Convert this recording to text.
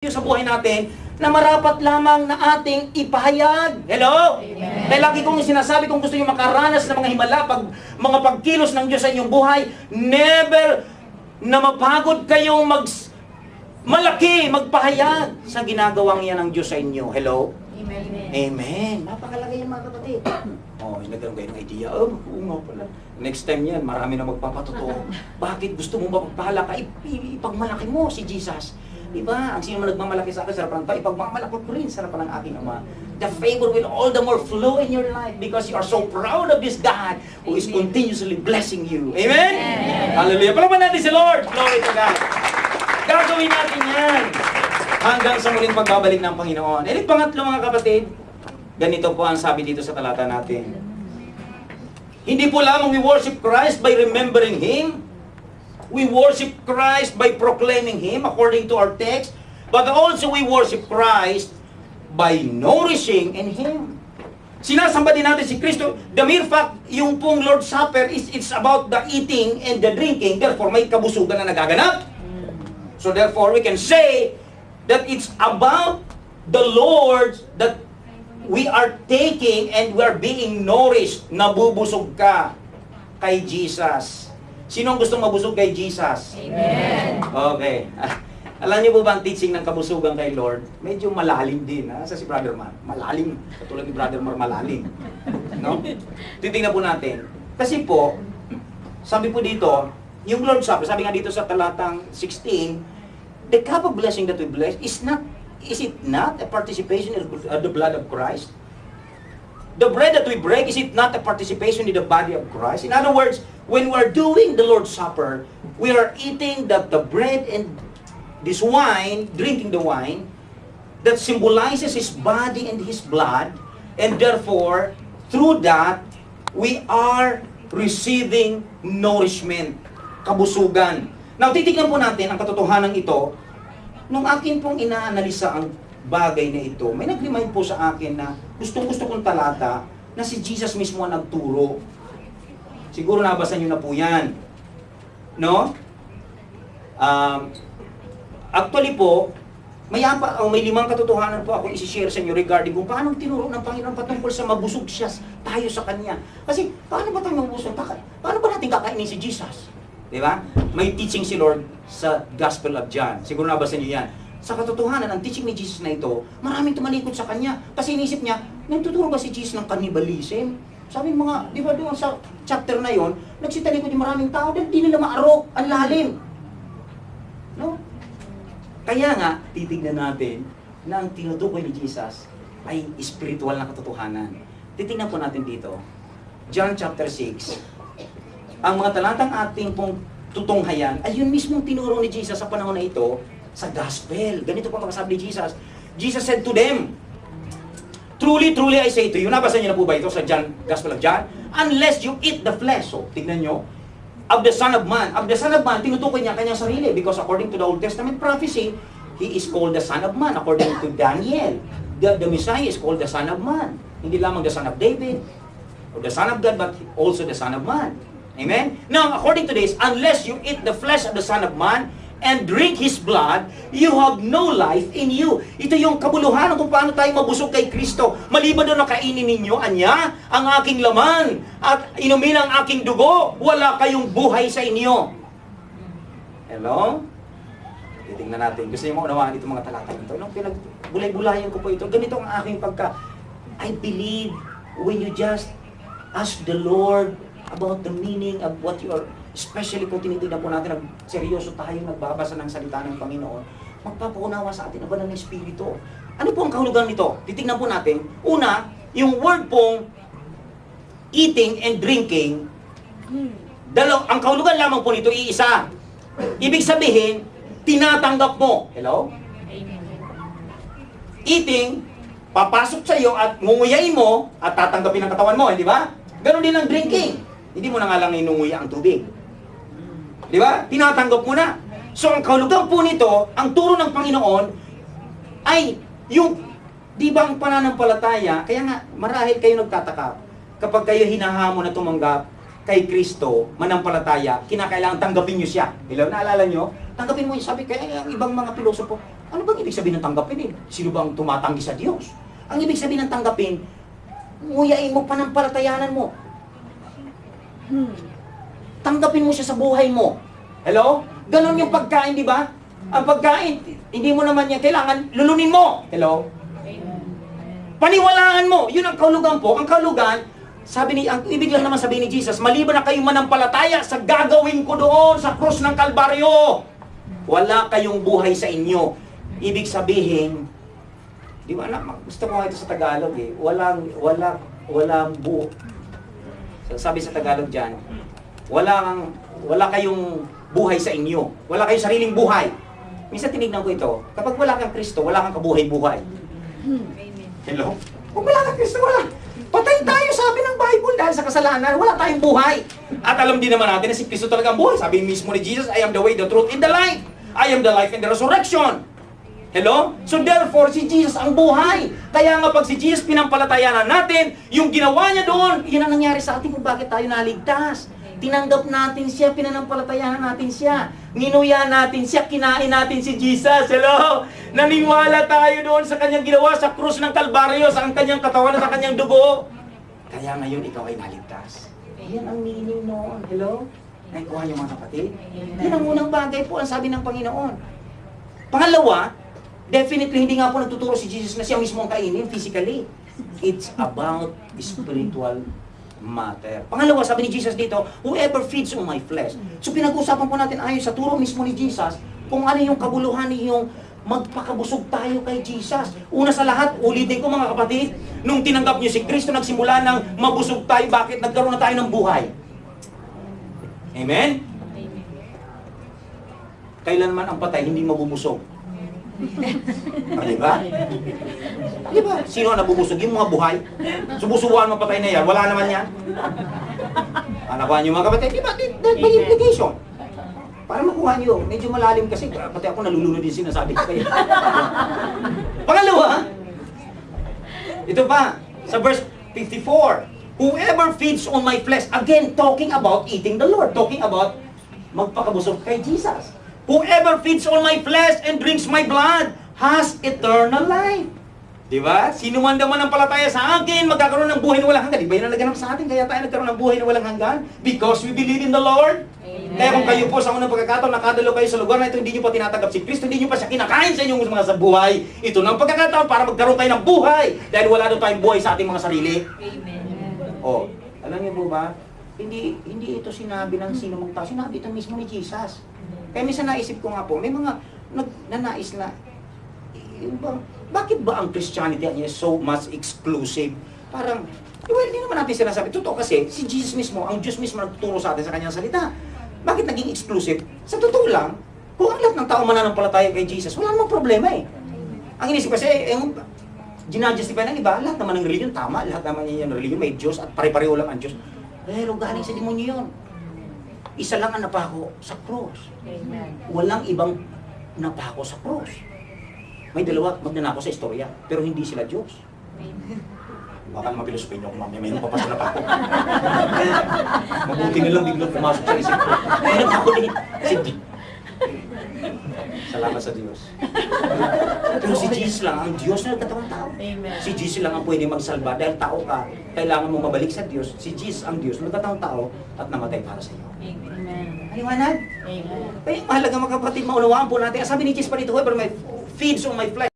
sa buhay natin na marapat lamang na ating ipahayag. Hello? Amen. Dahil lagi kong sinasabi kung gusto nyo makaranas ng mga himala, mga pagkilos ng Diyos sa inyong buhay, never na mapagod kayong magpahayag sa ginagawang yan ng Diyos sa inyo. Hello? Amen. Amen. Napakalagay yan mga kapatid. Nagkaroon kayo ng idea. Oo nga pala. Next time yan, marami na magpapatotoo. Bakit gusto mo mapagpahala ka? Ipagmalaki mo si Jesus. Diba? Ang sino man nagmamalaki sa akin, sarap ng tao, ipagmamalaki ko rin, sarap ng aking Ama. The favor will all the more flow in your life because you are so proud of this God who is continuously blessing you. Amen? Amen. Hallelujah. Palaman natin si Lord. Glory to God. Gagawin natin yan hanggang sa muling pagbabalik ng Panginoon. And pangatlo mga kapatid, ganito po ang sabi dito sa talata natin. Hindi po lamang we worship Christ by remembering Him. We worship Christ by proclaiming Him according to our text, but also we worship Christ by nourishing in Him. Sinasamba din natin si Kristo. The mere fact, yung pong Lord's Supper, it's about the eating and the drinking. Therefore, may kabusugan na nagaganap. So therefore, we can say that it's about the Lord that we are taking and we are being nourished. Nabubusog ka kay Jesus. Sino ang gustong mabusog kay Jesus? Amen. Okay. Alam niyo po ba ang teaching ng kabusugan kay Lord? Medyo malalim din. Sa si Brother Mar. Malalim. Katulad ni Brother Mar, malalim. No? Titingnan po natin. Kasi po, sabi po dito, yung Lord's Supper, sabi nga dito sa talatang 16, the cup of blessing that we bless is it not a participation of the blood of Christ? The bread that we break, is it not a participation in the body of Christ? In other words, when we are doing the Lord's Supper, we are eating the bread and this wine, drinking the wine, that symbolizes His body and His blood, and therefore, through that, we are receiving nourishment, kabusugan. Now, titignan po natin ang katotohanan ito. Nung akin pong inaanalisa ang bagay na ito, may nag-remind po sa akin na gustong-gusto kong talata na si Jesus mismo ang nagturo. Siguro nabasa nyo na po yan. No? Actually po, may 5 katotohanan po ako isi-share sa inyo regarding kung paano tinuro ng Panginoon patungkol sa mabusog siya tayo sa Kanya. Kasi, paano ba tayo mabusog? Paano ba natin kakainin si Jesus? Diba? May teaching si Lord sa Gospel of John. Siguro nabasa nyo yan. Sa katotohanan, ang teaching ni Jesus na ito, maraming tumalikod sa Kanya. Kasi inisip niya, nagtuturo ba si Jesus ng cannibalism? Sabi mga, di ba doon sa chapter na yon, nagsitalikod yung maraming tao dahil di nila maarok, ang lalim. No? Kaya nga, titignan natin na ang tinutukoy ni Jesus ay spiritual na katotohanan. Titignan po natin dito. John chapter 6. Ang mga talatang ating pong tutunghayan ay yun mismong tinuro ni Jesus sa panahon na ito sa gospel. Ganito po makasabi ni Jesus. Jesus said to them, truly, truly I say to you, nabasa niyo na po ba ito sa Gospel of John? Unless you eat the flesh, so tignan nyo, of the Son of Man. Of the Son of Man, tinutukoy niya kanyang sarili because according to the Old Testament prophecy, He is called the Son of Man. According to Daniel, the Messiah is called the Son of Man. Hindi lamang the Son of David, or the Son of God, but also the Son of Man. Amen? Now, according to this, unless you eat the flesh of the Son of Man, and drink His blood, you have no life in you. Ito yung kabuluhan kung paano tayo mabusog kay Kristo. Maliban doon na kainin ninyo, Anya, ang aking laman, at inumin ang aking dugo, wala kayong buhay sa inyo. Hello? Titingnan natin. Gusto niyo maunawaan itong mga talata nito? Nung pinagbulay-bulayan ko po ito, ganito ang aking I believe when you just ask the Lord about the meaning of what you are, especially kung tinitignan po natin, seryoso tayo nagbabasa ng salita ng Panginoon, magpapaunawa sa atin ang banal ng Espiritu. Ano po ang kahulugan nito? Titignan po natin. Una, yung word pong eating and drinking, ang kahulugan lamang po nito, iisa. Ibig sabihin, tinatanggap mo. Hello? Eating, papasok sa iyo at ngunguyain mo at tatanggapin ang katawan mo, hindi ba? Ganon din ang drinking. Hindi mo na nga lang inunguya ang tubig. Di ba? Tinatanggap mo na. So, ang kahulugan po nito, ang turo ng Panginoon, ay yung, di ba ang pananampalataya, kaya nga, marahil kayo nagtataka, kapag kayo hinahamon na tumanggap kay Kristo, manampalataya, kinakailangan tanggapin nyo siya. Hello, naalala nyo? Tanggapin mo yun. Sabi kaya ang ibang mga pilosopo, Ano bang ibig sabihin ng tanggapin? Sino bang tumatanggi sa Diyos? Ang ibig sabihin ng tanggapin, nguyain mo panampalatayanan mo. Tanggapin mo siya sa buhay mo. Hello? Ganon yung pagkain, di ba? Ang pagkain, hindi mo naman yan kailangan, lulunin mo. Hello? Paniwalaan mo. Yun ang kahulugan po. Ang kahulugan, ang ibig lang naman sabihin ni Jesus, maliban na kayong manampalataya sa gagawin ko doon sa krus ng Kalbaryo, wala kayong buhay sa inyo. Ibig sabihin, di ba anak, gusto ko ito sa Tagalog eh, walang buo. Sabi sa Tagalog dyan, wala kayong buhay sa inyo. Wala kayong sariling buhay. Minsan tinignan ko ito, kapag wala kang Kristo, wala kang kabuhay-buhay. Hello? Kung wala kang Kristo, wala. Patay tayo, sabi ng Bible, dahil sa kasalanan, wala tayong buhay. At alam din naman natin na si Kristo talaga ang buhay. Sabi mismo ni Jesus, I am the way, the truth, and the life. I am the life and the resurrection. Hello? So therefore, si Jesus ang buhay. Kaya nga pag si Jesus pinampalatayanan natin, yung ginawa niya doon, yun ang nangyari sa atin kung bakit tayo naligtas. Tinanggap natin siya, pinanampalatayanan natin siya. Ninuya natin siya, kinain natin si Jesus. Hello? Naniwala tayo doon sa kanyang ginawa sa krus ng Kalbaryo, sa kanyang katawan at sa kanyang dugo. Kaya ngayon ikaw ay naligtas. Yan ang meaning noon. Hello? Naikuha niyo mga kapatid? Yan ang unang bagay po ang sabi ng Panginoon. Pangalawa, definitely hindi nga po nagtuturo si Jesus na siya mismo ang kainin physically. It's about spiritual matter. Pangalawa, sabi ni Jesus dito, whoever feeds on my flesh. So pinag-usapan po natin ayon sa turo mismo ni Jesus, kung ano yung kabuluhan yung magpakabusog tayo kay Jesus. Una sa lahat, ulitin ko mga kapatid, nung tinanggap niyo si Kristo, nagsimula ng mabusog tayo, bakit nagkaroon na tayo ng buhay? Amen? Kailanman ang patay, hindi mabubusog. Diba? Diba? Sino ang nabubusog? Yung mga buhay. Subusubuan mo patay na yan. Wala naman yan. Nakuha niyo mga kapatid. Diba? That by implication. Para makuha niyo. Medyo malalim kasi. Pati ako nalulunod din sinasabi ko kayo. Pangalawa, ito pa. Sa verse 54. Whoever feeds on my flesh. Again, talking about eating the Lord. Talking about magpakabusog kay Jesus. Whoever feeds on my flesh and drinks my blood has eternal life. Diba? Sino man daw manampalataya sa akin, magkakaroon ng buhay na walang hanggan. Diba yun ang naganap sa atin? Kaya tayo nagkaroon ng buhay na walang hanggan? Because we believe in the Lord. Amen. Kaya kung kayo po sa unang pagkakataon, nakadalo kayo sa lugar na ito, hindi nyo pa tinatanggap si Kristo, hindi nyo pa siya kinakain sa inyong mga sa buhay. Ito na ang pagkakataon para magkaroon kayo ng buhay. Dahil wala daw tayong buhay sa ating mga sarili. Amen. O, alam niyo po ba? Hindi ito sinabi ng sino mang tao. Sinabi ito mismo ni Jesus. Kaya minsan naisip ko nga po, may mga nanais na, bakit ba ang Christianity niya so much exclusive? Parang, well, hindi naman natin sinasabi. Totoo kasi, si Jesus mismo, ang Diyos mismo nagtuturo sa atin sa kanyang salita. Bakit naging exclusive? Sa totoo lang, kung ang lahat ng tao mananampalataya kay Jesus, wala namang problema eh. Ang inisip kasi, ginajustify ng iba, lahat naman ng religion, tama, lahat naman yung religion, may Diyos at pare-pareho lang ang Diyos. Pero galing sa demonyo yun. Isa lang ang napako sa cross. Amen. Walang ibang napako sa cross. May dalawa magnanako sa istorya, pero hindi sila Diyos. Amen. Baka mapilosofin niyo kung mamaya may papasok na pako. Mabuti na lang biglang pumasok sa isip ko. Ay, nagpako din. Salamat sa Diyos. Pero si Jesus lang ang Diyos na nagkatawang tao. Amen. Si Jesus lang ang pwede magsalba. Dahil tao ka, kailangan mo mabalik sa Diyos. Si Jesus ang Diyos na nagkatawang tao at namatay para sa iyo. Amen. Aliwanag? Amen. Kaya mahalaga mga kapatid, maunawaan po natin. Sabi ni Jesus pa dito, whoever feeds on my flesh,